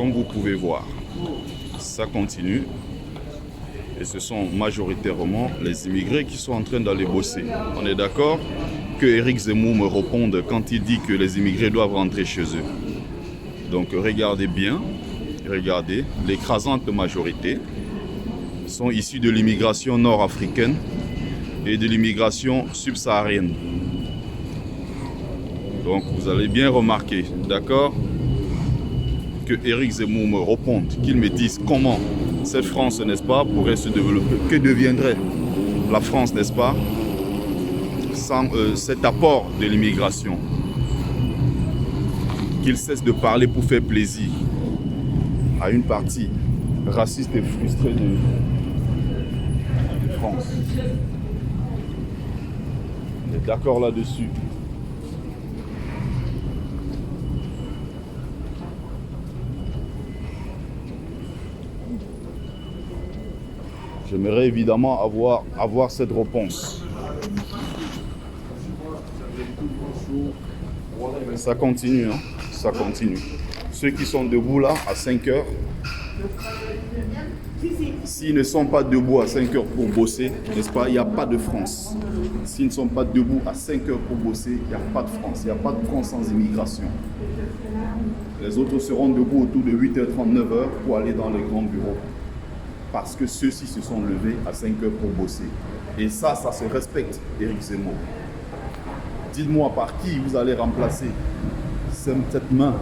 Comme vous pouvez voir, ça continue. Et ce sont majoritairement les immigrés qui sont en train d'aller bosser. On est d'accord que Éric Zemmour me réponde quand il dit que les immigrés doivent rentrer chez eux. Donc regardez bien, regardez, l'écrasante majorité sont issus de l'immigration nord-africaine et de l'immigration subsaharienne. Donc vous allez bien remarquer, d'accord, que Éric Zemmour me réponde, qu'il me dise comment cette France, n'est-ce pas, pourrait se développer, que deviendrait la France, n'est-ce pas, sans cet apport de l'immigration. Qu'il cesse de parler pour faire plaisir à une partie raciste et frustrée de France. On est d'accord là-dessus. J'aimerais évidemment avoir cette réponse. Ça continue, hein? Ça continue. Ceux qui sont debout là à 5 heures, s'ils ne sont pas debout à 5 heures pour bosser, n'est-ce pas, il n'y a pas de France. S'ils ne sont pas debout à 5 heures pour bosser, il n'y a pas de France. Il n'y a pas de France sans immigration. Les autres seront debout autour de 8h30, 9h pour aller dans les grands bureaux. Parce que ceux-ci se sont levés à 5 heures pour bosser. Et ça se respecte, Éric Zemmour. Dites-moi par qui vous allez remplacer cette main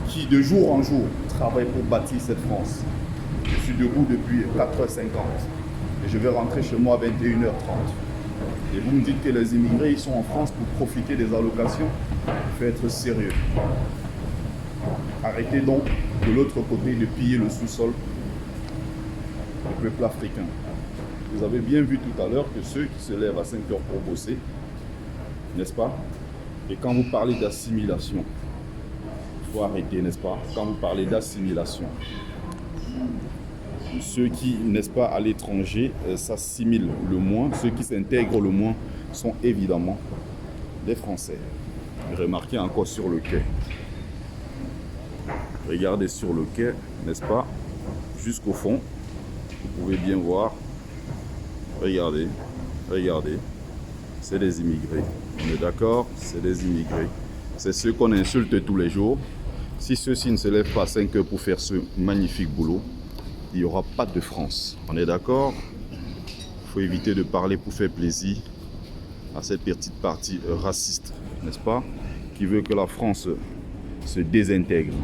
qui, de jour en jour, travaille pour bâtir cette France. Je suis debout depuis 4h50 et je vais rentrer chez moi à 21h30. Et vous me dites que les immigrés, ils sont en France pour profiter des allocations. Il faut être sérieux. Arrêtez donc de l'autre côté de piller le sous-sol du peuple africain. Vous avez bien vu tout à l'heure que ceux qui se lèvent à 5 heures pour bosser, n'est-ce pas? Et quand vous parlez d'assimilation, il faut arrêter, n'est-ce pas? Quand vous parlez d'assimilation, ceux qui, n'est-ce pas, à l'étranger, s'assimilent le moins, ceux qui s'intègrent le moins, sont évidemment des Français. Remarquez encore sur le quai. Regardez sur le quai, n'est-ce pas? Jusqu'au fond, vous pouvez bien voir. Regardez, regardez. C'est des immigrés. On est d'accord? C'est des immigrés. C'est ceux qu'on insulte tous les jours. Si ceux-ci ne se lèvent pas à 5 heures pour faire ce magnifique boulot, il n'y aura pas de France. On est d'accord? Il faut éviter de parler pour faire plaisir à cette petite partie raciste, n'est-ce pas? Qui veut que la France se désintègre.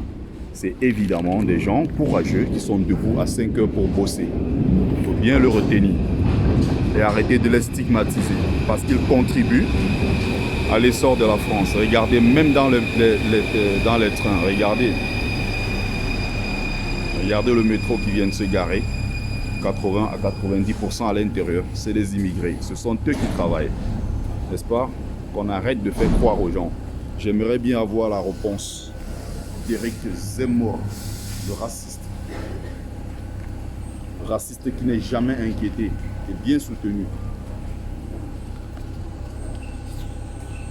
C'est évidemment des gens courageux qui sont debout à 5 heures pour bosser. Il faut bien le retenir. Et arrêter de les stigmatiser parce qu'ils contribuent à l'essor de la France. Regardez, même dans les trains, regardez le métro qui vient de se garer, 80 à 90% à l'intérieur, c'est des immigrés. Ce sont eux qui travaillent, n'est-ce pas? Qu'on arrête de faire croire aux gens. J'aimerais bien avoir la réponse d'Éric Zemmour, le raciste. Raciste qui n'est jamais inquiété, qui est bien soutenu.